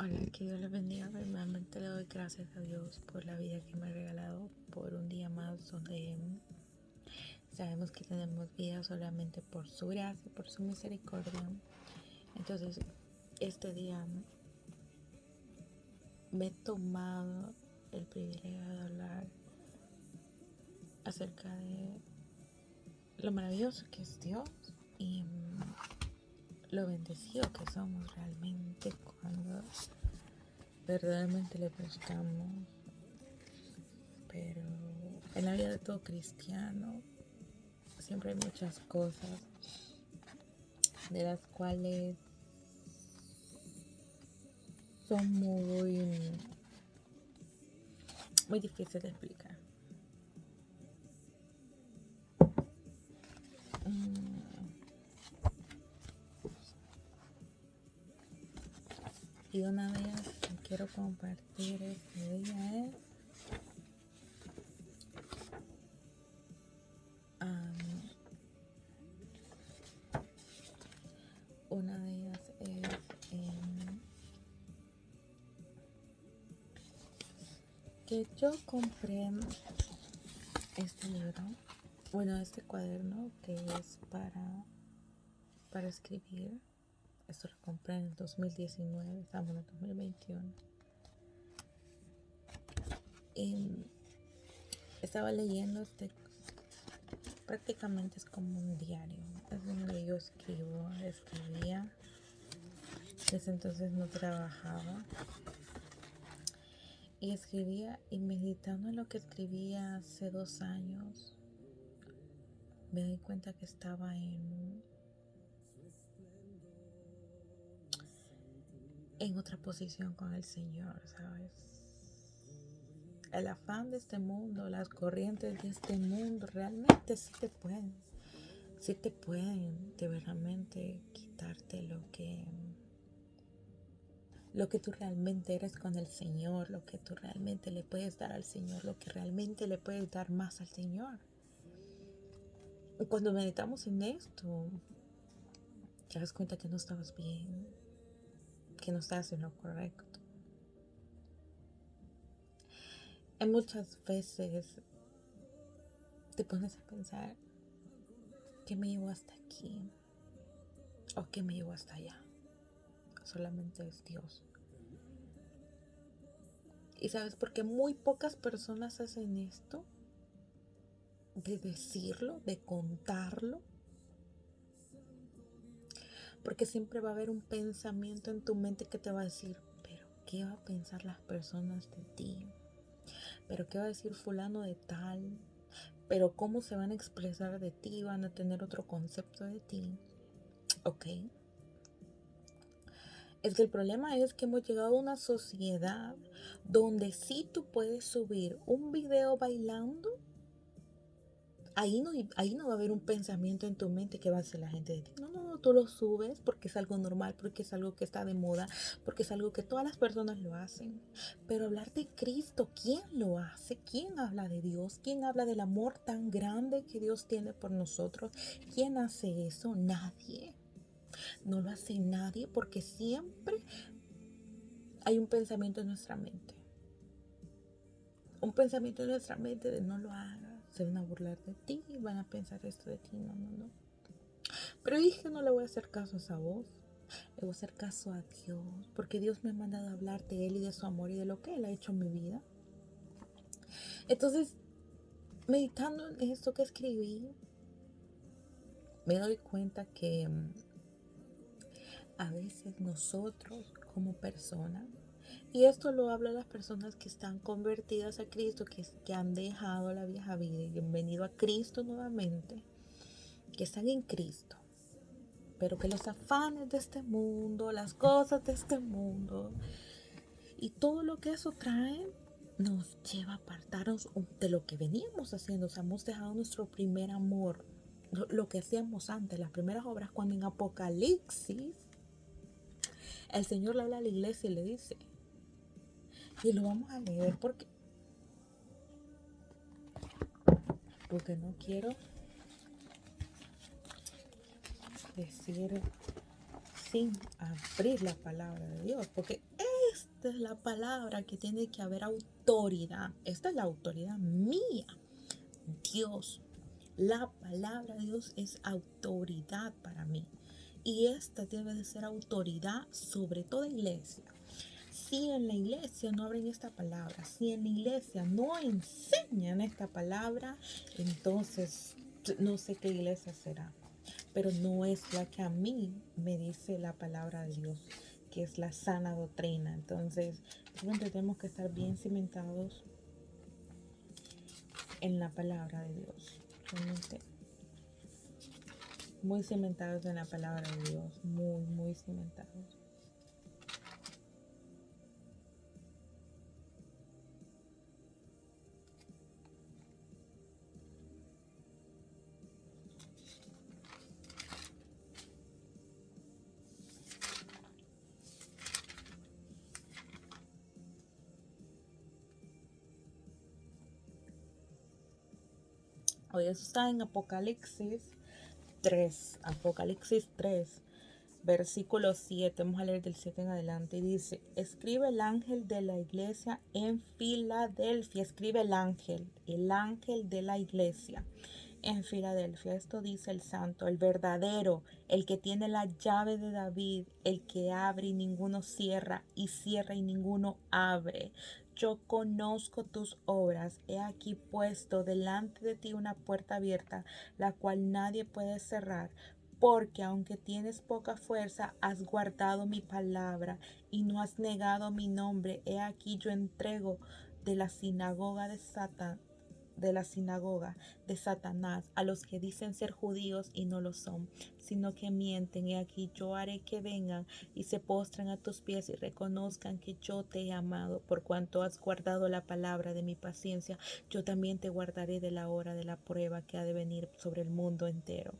Hola, que Dios les bendiga. Primeramente le doy gracias a Dios por la vida que me ha regalado, por un día más donde sabemos que tenemos vida solamente por su gracia, por su misericordia. Entonces, este día me he tomado el privilegio de hablar acerca de lo maravilloso que es Dios y lo bendecido que somos realmente cuando verdaderamente le buscamos. Pero en la vida de todo cristiano siempre hay muchas cosas de las cuales son muy difíciles de explicar. Y una de ellas que quiero compartir este día es una de ellas es que yo compré este libro, bueno, este cuaderno que es para escribir. Esto lo compré en el 2019, estamos en el 2021. Y estaba leyendo prácticamente es como un diario, es donde yo escribía. Desde entonces no trabajaba y escribía, y meditando en lo que escribía hace 2 años, me di cuenta que estaba en otra posición con el Señor, ¿sabes? El afán de este mundo, las corrientes de este mundo, realmente sí te pueden de verdaderamente quitarte lo que tú realmente eres con el Señor, lo que tú realmente le puedes dar al Señor, lo que realmente le puedes dar más al Señor. Y cuando meditamos en esto, te das cuenta que no estabas bien, que no estás en lo correcto. Y muchas veces te pones a pensar, ¿qué me llevó hasta aquí? ¿O qué me llevó hasta allá? Solamente es Dios. ¿Y sabes por qué muy pocas personas hacen esto? De decirlo, de contarlo. Porque siempre va a haber un pensamiento en tu mente que te va a decir, pero ¿qué va a pensar las personas de ti? ¿Pero qué va a decir fulano de tal? ¿Pero cómo se van a expresar de ti? ¿Van a tener otro concepto de ti? Ok. Es que el problema es que hemos llegado a una sociedad donde si tú puedes subir un video bailando, ahí no va a haber un pensamiento en tu mente que va a hacer la gente de ti. No, tú lo subes porque es algo normal, porque es algo que está de moda, porque es algo que todas las personas lo hacen. Pero hablar de Cristo, ¿quién lo hace? ¿Quién habla de Dios? ¿Quién habla del amor tan grande que Dios tiene por nosotros? ¿Quién hace eso? Nadie. No lo hace nadie, porque siempre hay un pensamiento en nuestra mente. Un pensamiento en nuestra mente de no lo hagas, se van a burlar de ti, van a pensar esto de ti, no. Pero dije, no le voy a hacer caso a esa voz, le voy a hacer caso a Dios, porque Dios me ha mandado a hablar de Él y de su amor y de lo que Él ha hecho en mi vida. Entonces, meditando en esto que escribí, me doy cuenta que a veces nosotros como personas, y esto lo hablo a las personas que están convertidas a Cristo, que han dejado la vieja vida y han venido a Cristo nuevamente, que están en Cristo, pero que los afanes de este mundo, las cosas de este mundo y todo lo que eso trae nos lleva a apartarnos de lo que veníamos haciendo. O sea, hemos dejado nuestro primer amor, lo que hacíamos antes, las primeras obras, cuando en Apocalipsis el Señor le habla a la iglesia y le dice, y lo vamos a leer porque no quiero decir sin abrir la palabra de Dios, porque esta es la palabra que tiene que haber autoridad. Esta es la autoridad mía. Dios, la palabra de Dios es autoridad para mí. Y esta debe de ser autoridad sobre toda iglesia. Si en la iglesia no abren esta palabra, si en la iglesia no enseñan esta palabra, entonces no sé qué iglesia será. Pero no es la que a mí me dice la palabra de Dios, que es la sana doctrina. Entonces, tenemos que estar bien cimentados en la palabra de Dios. Realmente muy cimentados en la palabra de Dios, muy cimentados. Hoy eso está en Apocalipsis 3, versículo 7, vamos a leer del 7 en adelante, y dice: escribe el ángel de la iglesia en Filadelfia, escribe el ángel de la iglesia en Filadelfia. Esto dice el santo, el verdadero, el que tiene la llave de David, el que abre y ninguno cierra, y cierra y ninguno abre. Yo conozco tus obras, he aquí puesto delante de ti una puerta abierta, la cual nadie puede cerrar. Porque aunque tienes poca fuerza, has guardado mi palabra y no has negado mi nombre. He aquí yo entrego de la sinagoga de Satanás a los que dicen ser judíos y no lo son, sino que mienten. Y aquí yo haré que vengan y se postren a tus pies y reconozcan que yo te he amado. Por cuanto has guardado la palabra de mi paciencia, yo también te guardaré de la hora de la prueba que ha de venir sobre el mundo entero,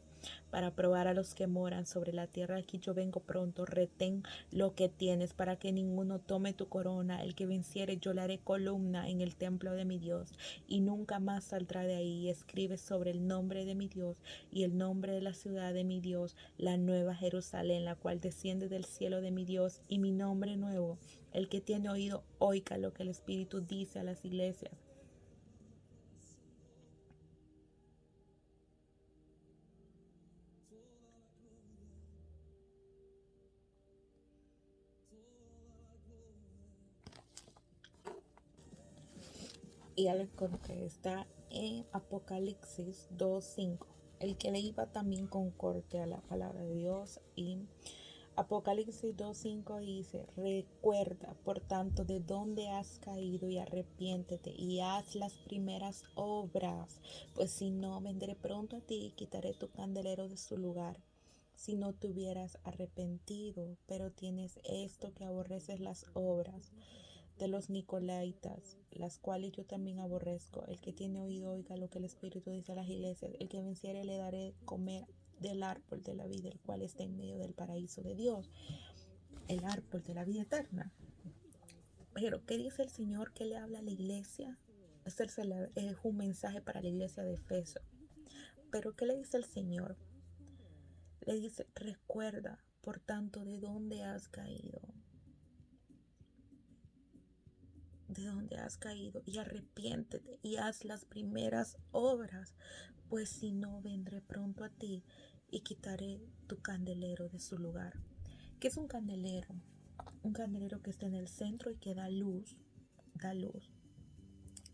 para probar a los que moran sobre la tierra. Aquí yo vengo pronto. Retén lo que tienes, para que ninguno tome tu corona. El que venciere, yo le haré columna en el templo de mi Dios, y nunca más saldrá de ahí. Escribe sobre el nombre de mi Dios y el nombre de la ciudad de mi Dios, la nueva Jerusalén, la cual desciende del cielo de mi Dios, y mi nombre nuevo. El que tiene oído, oiga lo que el Espíritu dice a las iglesias. Y algo que está en Apocalipsis 2:5. El que le iba también concorde a la palabra de Dios. Y Apocalipsis 2:5 dice: recuerda, por tanto, de dónde has caído, y arrepiéntete y haz las primeras obras, pues si no, vendré pronto a ti y quitaré tu candelero de su lugar. Si no te hubieras arrepentido, pero tienes esto, que aborreces las obras de los Nicolaitas, las cuales yo también aborrezco. El que tiene oído, oiga lo que el Espíritu dice a las iglesias. El que venciere, le daré comer del árbol de la vida, el cual está en medio del paraíso de Dios, el árbol de la vida eterna. Pero, ¿qué dice el Señor? ¿Qué le habla a la iglesia? Este es un mensaje para la iglesia de Efeso. Pero, ¿qué le dice el Señor? Le dice: recuerda, por tanto, de dónde has caído. De dónde has caído, y arrepiéntete y haz las primeras obras, pues si no, vendré pronto a ti y quitaré tu candelero de su lugar. ¿Qué es un candelero? Un candelero que está en el centro y que da luz, da luz.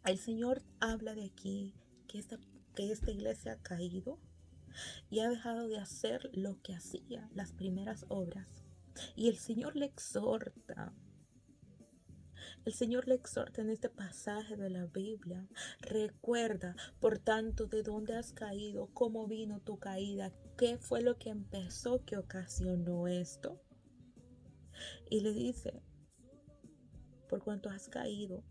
El Señor habla de aquí que esta iglesia ha caído y ha dejado de hacer lo que hacía, las primeras obras. Y el Señor le exhorta. El Señor le exhorta en este pasaje de la Biblia: recuerda, por tanto, de dónde has caído, cómo vino tu caída, qué fue lo que empezó, que ocasionó esto. Y le dice: por cuanto has caído,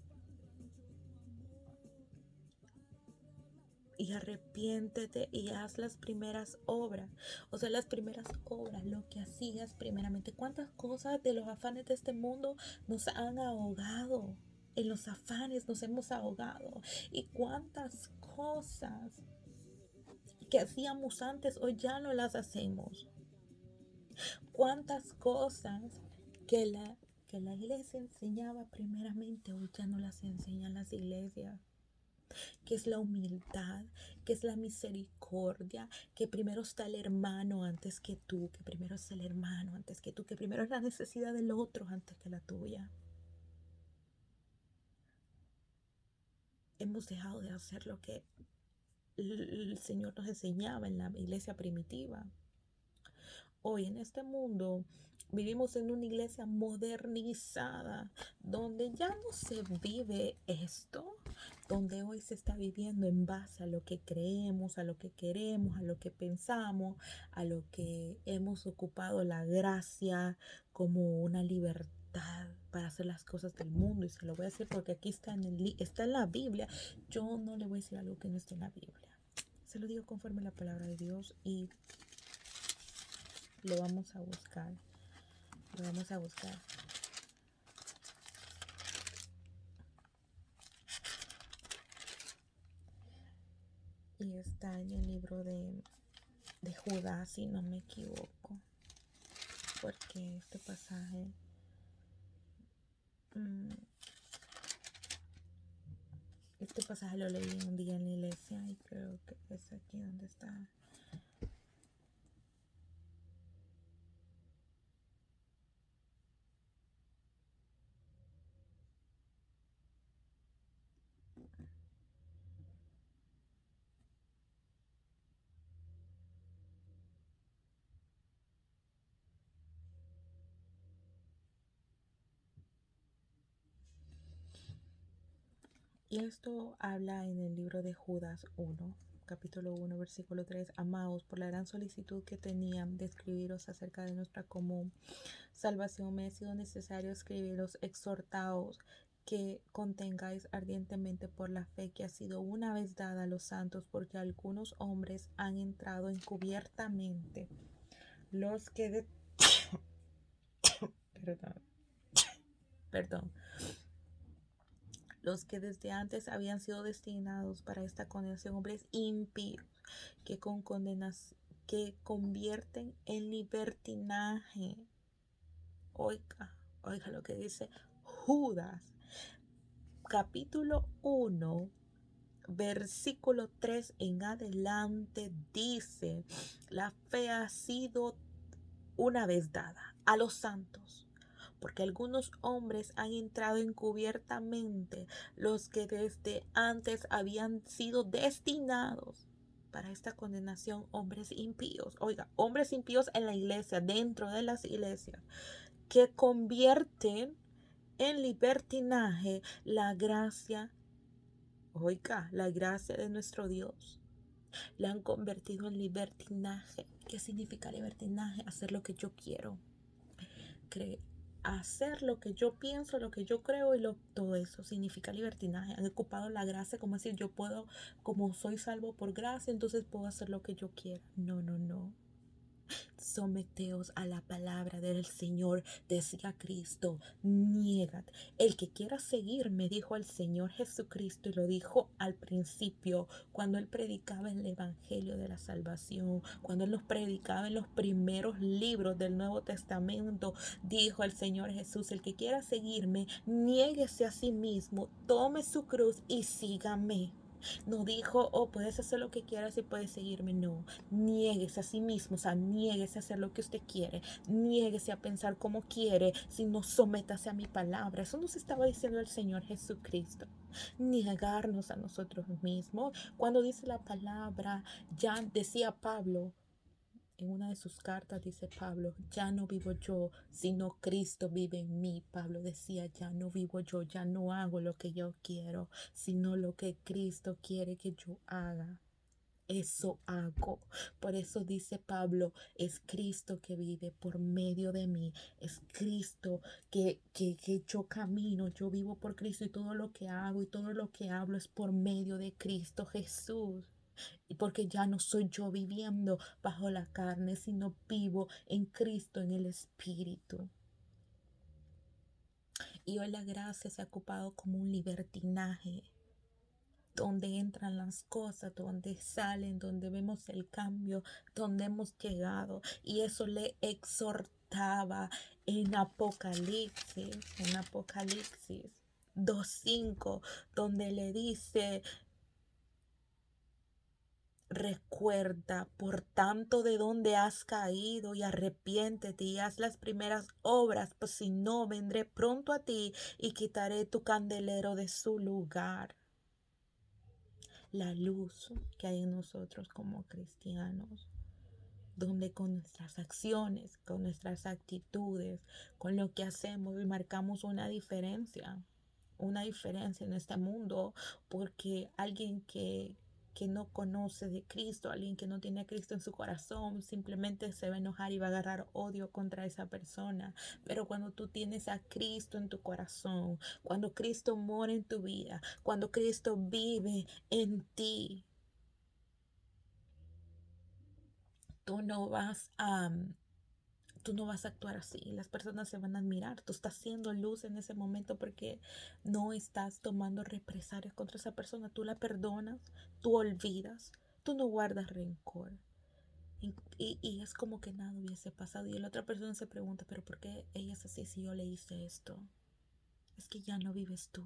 y arrepiéntete y haz las primeras obras. O sea, las primeras obras, lo que hacías primeramente. ¿Cuántas cosas de los afanes de este mundo nos han ahogado? En los afanes nos hemos ahogado. Y cuántas cosas que hacíamos antes hoy ya no las hacemos. Cuántas cosas que que la iglesia enseñaba primeramente, hoy ya no las enseñan las iglesias, que es la humildad, que es la misericordia, que primero está el hermano antes que tú, que primero es el hermano antes que tú, que primero es la necesidad del otro antes que la tuya. Hemos dejado de hacer lo que el Señor nos enseñaba en la iglesia primitiva. Hoy en este mundo vivimos en una iglesia modernizada, donde ya no se vive esto, donde hoy se está viviendo en base a lo que creemos, a lo que queremos, a lo que pensamos, a lo que hemos ocupado la gracia como una libertad para hacer las cosas del mundo. Y se lo voy a decir porque aquí está en la Biblia. Yo no le voy a decir algo que no esté en la Biblia. Se lo digo conforme a la palabra de Dios y lo vamos a buscar. Lo vamos a buscar. Y está en el libro de Judas, si no me equivoco. Porque este pasaje este pasaje lo leí un día en la iglesia y creo que es aquí donde está. Y esto habla en el libro de Judas 1, capítulo 1, versículo 3. Amados, por la gran solicitud que tenían de escribiros acerca de nuestra común salvación, me ha sido necesario escribiros exhortaos que contengáis ardientemente por la fe que ha sido una vez dada a los santos, porque algunos hombres han entrado encubiertamente, los que de... perdón, perdón, los que desde antes habían sido destinados para esta condenación, hombres impíos que con condenas que convierten en libertinaje. Oiga lo que dice Judas, capítulo 1, versículo 3 en adelante, dice: la fe ha sido una vez dada a los santos, porque algunos hombres han entrado encubiertamente, los que desde antes habían sido destinados para esta condenación, hombres impíos. Oiga, hombres impíos en la iglesia, dentro de las iglesias, que convierten en libertinaje la gracia. Oiga, la gracia de nuestro Dios. La han convertido en libertinaje. ¿Qué significa libertinaje? Hacer lo que yo quiero. Hacer lo que yo pienso, lo que yo creo y todo eso significa libertinaje. Han ocupado la gracia como decir yo puedo, como soy salvo por gracia, entonces puedo hacer lo que yo quiera. No, no, no. Someteos a la palabra del Señor, decía Cristo. Niégate. El que quiera seguirme, dijo el Señor Jesucristo, y lo dijo al principio, cuando Él predicaba el Evangelio de la salvación, cuando Él nos predicaba en los primeros libros del Nuevo Testamento, dijo el Señor Jesús: el que quiera seguirme, niéguese a sí mismo, tome su cruz y sígame. No dijo, oh, puedes hacer lo que quieras y puedes seguirme. No, niéguese a sí mismo, o sea, niéguese a hacer lo que usted quiere, niéguese a pensar como quiere, sino sométase a mi palabra. Eso nos estaba diciendo el Señor Jesucristo. Niegarnos a nosotros mismos. Cuando dice la palabra, ya decía Pablo, en una de sus cartas dice Pablo: ya no vivo yo, sino Cristo vive en mí. Pablo decía: ya no vivo yo, ya no hago lo que yo quiero, sino lo que Cristo quiere que yo haga. Eso hago. Por eso dice Pablo: es Cristo que vive por medio de mí. Es Cristo que yo camino, yo vivo por Cristo, y todo lo que hago y todo lo que hablo es por medio de Cristo Jesús. Y porque ya no soy yo viviendo bajo la carne, sino vivo en Cristo, en el Espíritu. Y hoy la gracia se ha ocupado como un libertinaje, donde entran las cosas, donde salen, donde vemos el cambio, donde hemos llegado. Y eso le exhortamos estaba en Apocalipsis 2:5, donde le dice: recuerda, por tanto, de dónde has caído y arrepiéntete y haz las primeras obras, pues si no, vendré pronto a ti y quitaré tu candelero de su lugar. La luz que hay en nosotros como cristianos, donde con nuestras acciones, con nuestras actitudes, con lo que hacemos, marcamos una diferencia en este mundo, porque alguien que no conoce de Cristo, alguien que no tiene a Cristo en su corazón, simplemente se va a enojar y va a agarrar odio contra esa persona. Pero cuando tú tienes a Cristo en tu corazón, cuando Cristo mora en tu vida, cuando Cristo vive en ti, tú no vas a tú no vas a actuar así. Las personas se van a admirar. Tú estás haciendo luz en ese momento porque no estás tomando represalias contra esa persona. Tú la perdonas, tú olvidas, tú no guardas rencor. Y es como que nada hubiese pasado. Y la otra persona se pregunta, pero ¿por qué ella es así si yo le hice esto? Es que ya no vives tú,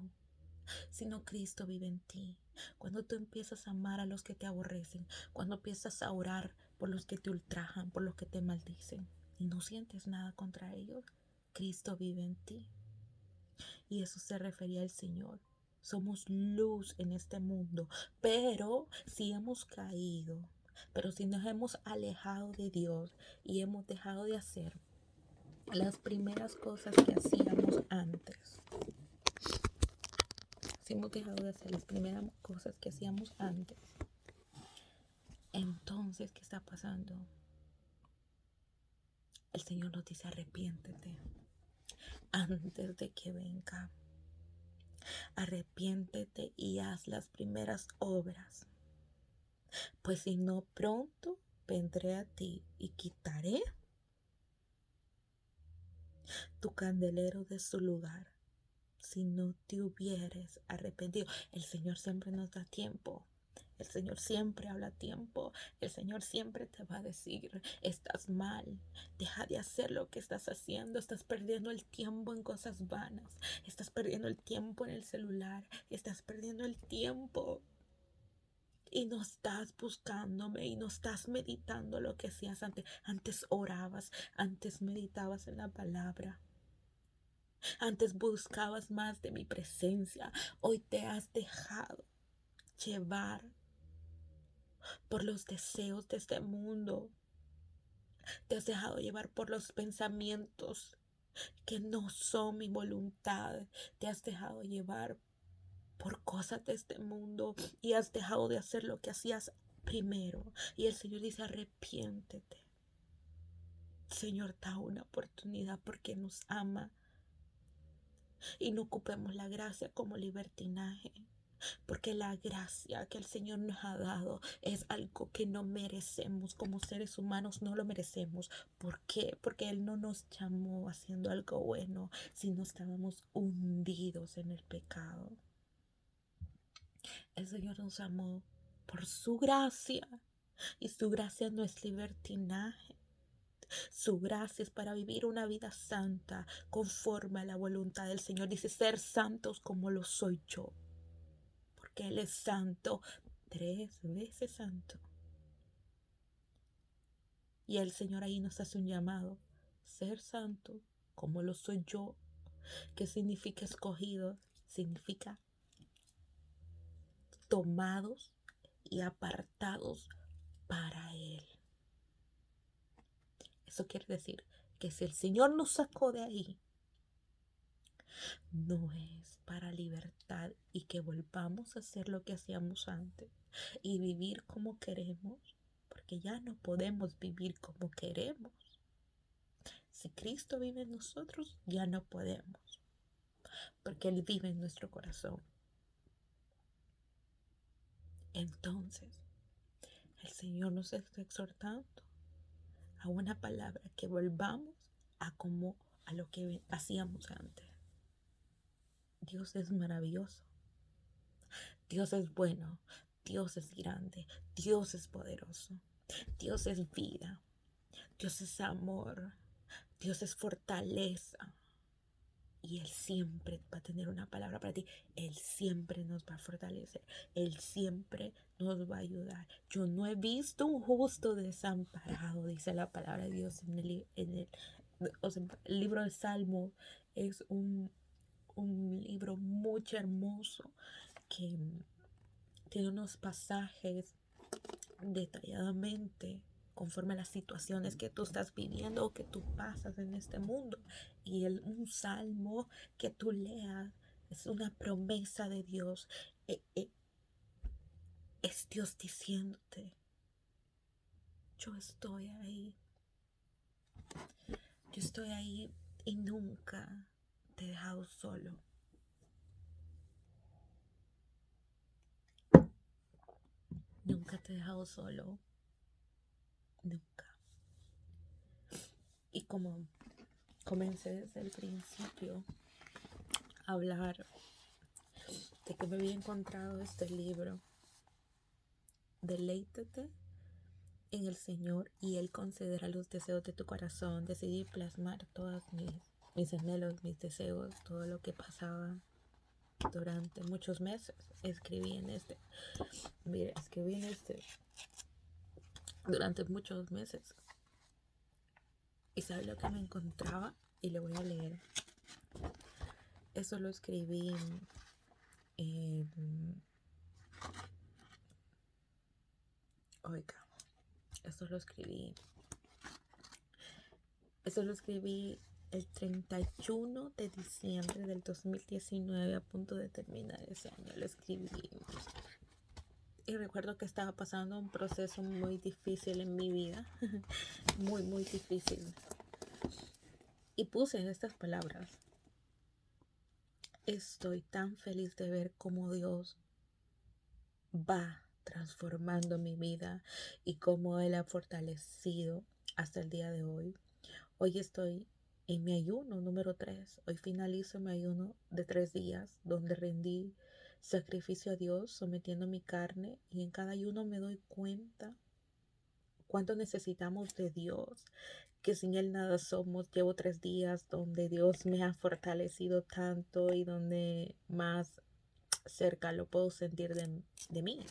sino Cristo vive en ti. Cuando tú empiezas a amar a los que te aborrecen, cuando empiezas a orar por los que te ultrajan, por los que te maldicen, y no sientes nada contra ellos, Cristo vive en ti. Y eso se refería al Señor. Somos luz en este mundo, pero si hemos caído, pero si nos hemos alejado de Dios y hemos dejado de hacer las primeras cosas que hacíamos antes, si hemos dejado de hacer las primeras cosas que hacíamos antes, entonces, ¿qué está pasando? El Señor nos dice: arrepiéntete antes de que venga. Arrepiéntete y haz las primeras obras, pues si no, pronto vendré a ti y quitaré tu candelero de su lugar, si no te hubieres arrepentido. El Señor siempre nos da tiempo. El Señor siempre habla a tiempo. El Señor siempre te va a decir: estás mal, deja de hacer lo que estás haciendo, estás perdiendo el tiempo en cosas vanas, estás perdiendo el tiempo en el celular, estás perdiendo el tiempo y no estás buscándome y no estás meditando lo que hacías antes. Antes orabas, antes meditabas en la palabra, antes buscabas más de mi presencia. Hoy te has dejado llevar por los deseos de este mundo. Te has dejado llevar por los pensamientos que no son mi voluntad. Te has dejado llevar por cosas de este mundo y has dejado de hacer lo que hacías primero. Y el Señor dice: arrepiéntete. El Señor da una oportunidad porque nos ama. Y no ocupemos la gracia como libertinaje, porque la gracia que el Señor nos ha dado es algo que no merecemos. Como seres humanos no lo merecemos. ¿Por qué? Porque Él no nos llamó haciendo algo bueno, sino estábamos hundidos en el pecado. El Señor nos amó por su gracia, y su gracia no es libertinaje. Su gracia es para vivir una vida santa conforme a la voluntad del Señor. Dice: ser santos como lo soy yo, porque Él es santo, 3 veces santo. Y el Señor ahí nos hace un llamado: ser santo como lo soy yo. ¿Qué significa escogidos? Significa tomados y apartados para Él. Eso quiere decir que si el Señor nos sacó de ahí, no es para libertad y que volvamos a hacer lo que hacíamos antes y vivir como queremos, porque ya no podemos vivir como queremos. Si Cristo vive en nosotros, ya no podemos, porque Él vive en nuestro corazón. Entonces, el Señor nos está exhortando a una palabra: que volvamos a lo que hacíamos antes. Dios es maravilloso, Dios es bueno, Dios es grande, Dios es poderoso, Dios es vida, Dios es amor, Dios es fortaleza. Y Él siempre va a tener una palabra para ti. Él siempre nos va a fortalecer. Él siempre nos va a ayudar. Yo no he visto un justo desamparado, dice la palabra de Dios el libro de Salmo. Es un libro muy hermoso que tiene unos pasajes detalladamente conforme a las situaciones que tú estás viviendo o que tú pasas en este mundo. Y un salmo que tú leas es una promesa de Dios. Es Dios diciéndote, yo estoy ahí. Yo estoy ahí y nunca te he dejado solo. Nunca te he dejado solo. Nunca. Y como comencé desde el principio a hablar de que me había encontrado este libro, deleítate en el Señor y Él concederá los deseos de tu corazón. Decidí plasmar todos mis anhelos, mis deseos, todo lo que pasaba durante muchos meses. Escribí en este durante muchos meses. ¿Y sabe lo que me encontraba? Y le voy a leer. Eso lo escribí oiga, eso lo escribí el 31 de diciembre del 2019, a punto de terminar ese año. Lo escribí. Y recuerdo que estaba pasando un proceso muy difícil en mi vida. Muy, muy difícil. Y puse en estas palabras: estoy tan feliz de ver cómo Dios va transformando mi vida y cómo Él ha fortalecido hasta el día de hoy. Hoy estoy en mi ayuno número 3. Hoy finalizo mi ayuno de 3 días donde rendí sacrificio a Dios sometiendo mi carne, y en cada ayuno me doy cuenta cuánto necesitamos de Dios, que sin Él nada somos. Llevo 3 días donde Dios me ha fortalecido tanto y donde más cerca lo puedo sentir de mí.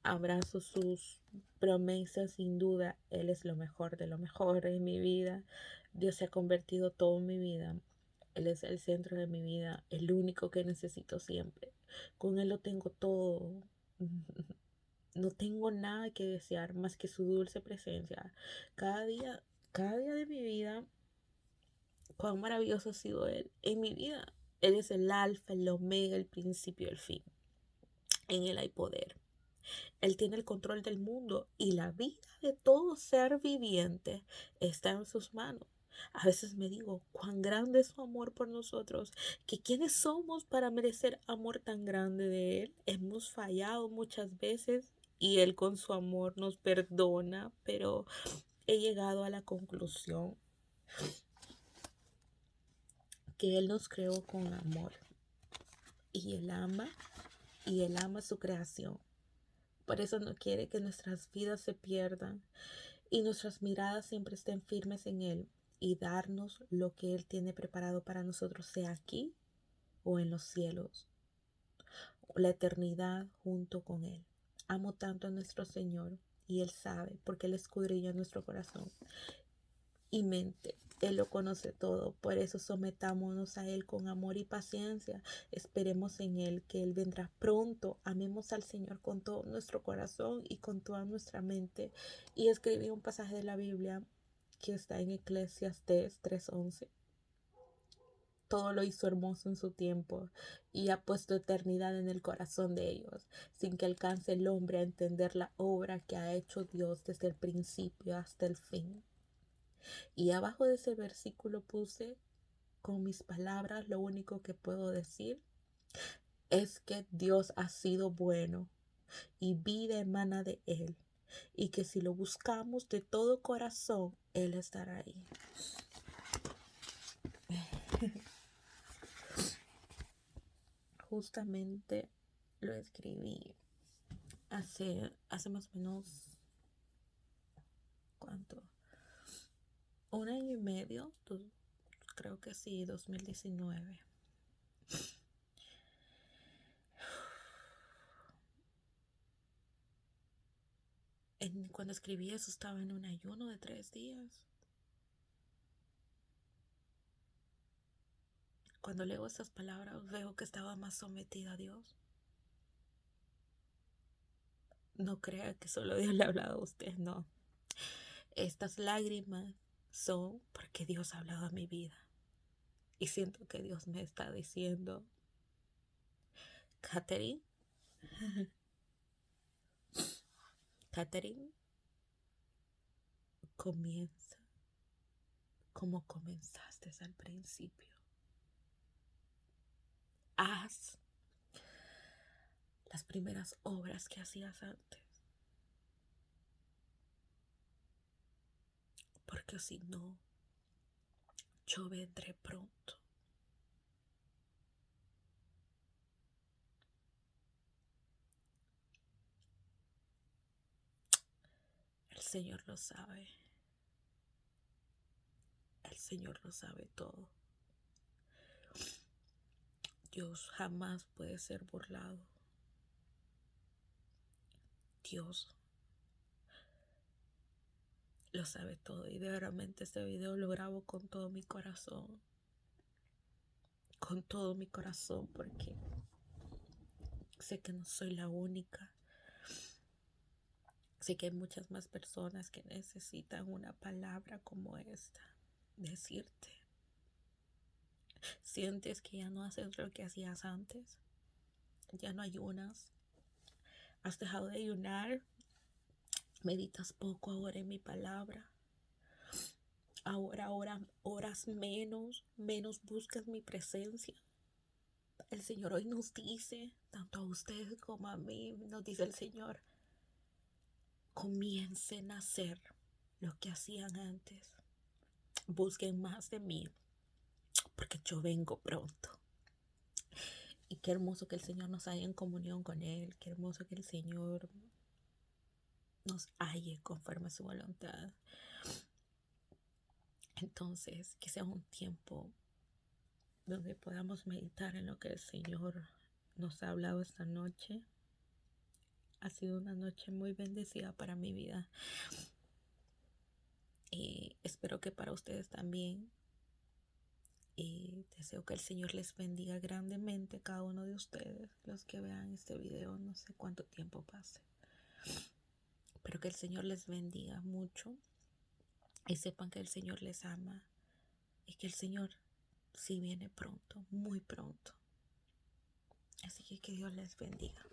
Abrazo sus promesas, sin duda. Él es lo mejor de lo mejor en mi vida. Dios se ha convertido todo en mi vida. Él es el centro de mi vida, el único que necesito siempre. Con Él lo tengo todo. No tengo nada que desear más que su dulce presencia. Cada día, cada día de mi vida, cuán maravilloso ha sido Él en mi vida. Él es el alfa, el omega, el principio, el fin. En Él hay poder. Él tiene el control del mundo y la vida de todo ser viviente está en sus manos. A veces me digo, cuán grande es su amor por nosotros, que quiénes somos para merecer amor tan grande de Él. Hemos fallado muchas veces y Él con su amor nos perdona, pero he llegado a la conclusión que Él nos creó con amor y Él ama su creación. Por eso no quiere que nuestras vidas se pierdan y nuestras miradas siempre estén firmes en Él, y darnos lo que Él tiene preparado para nosotros, sea aquí o en los cielos, la eternidad junto con Él. Amo tanto a nuestro Señor y Él sabe, porque Él escudriña nuestro corazón y mente. Él lo conoce todo, por eso sometámonos a Él con amor y paciencia. Esperemos en Él, que Él vendrá pronto. Amemos al Señor con todo nuestro corazón y con toda nuestra mente. Y escribí un pasaje de la Biblia que está en Eclesiastés 3:11. Todo lo hizo hermoso en su tiempo y ha puesto eternidad en el corazón de ellos, sin que alcance el hombre a entender la obra que ha hecho Dios desde el principio hasta el fin. Y abajo de ese versículo puse, con mis palabras, lo único que puedo decir es que Dios ha sido bueno y vida emana de Él, y que si lo buscamos de todo corazón, Él estará ahí. Justamente lo escribí hace más o menos, ¿cuánto? un año y medio, creo que sí, 2019. Cuando escribí eso estaba en un ayuno de 3 días. Cuando leo estas palabras veo que estaba más sometida a Dios. No crea que solo Dios le ha hablado a usted, no. Estas lágrimas son porque Dios ha hablado a mi vida. Y siento que Dios me está diciendo, Catherine, Catherine, comienza como comenzaste al principio. Haz las primeras obras que hacías antes. Porque si no, yo vendré pronto. El Señor lo sabe. El Señor lo sabe todo. Dios jamás puede ser burlado. Dios lo sabe todo. Y verdaderamente este video lo grabo con todo mi corazón. Con todo mi corazón, porque sé que no soy la única. Sé que hay muchas más personas que necesitan una palabra como esta. Decirte, sientes que ya no haces lo que hacías antes. Ya no ayunas. Has dejado de ayunar. Meditas poco ahora en mi palabra. Ahora oras menos buscas mi presencia. El Señor hoy nos dice, tanto a usted como a mí, nos dice el Señor, comiencen a hacer lo que hacían antes. Busquen más de mí, porque yo vengo pronto. Y qué hermoso que el Señor nos haya en comunión con Él. Qué hermoso que el Señor nos halle conforme a su voluntad. Entonces, que sea un tiempo donde podamos meditar en lo que el Señor nos ha hablado esta noche. Ha sido una noche muy bendecida para mi vida. Y espero que para ustedes también. Y deseo que el Señor les bendiga grandemente, cada uno de ustedes, los que vean este video, no sé cuánto tiempo pase. Pero que el Señor les bendiga mucho y sepan que el Señor les ama y que el Señor sí viene pronto, muy pronto. Así que Dios les bendiga.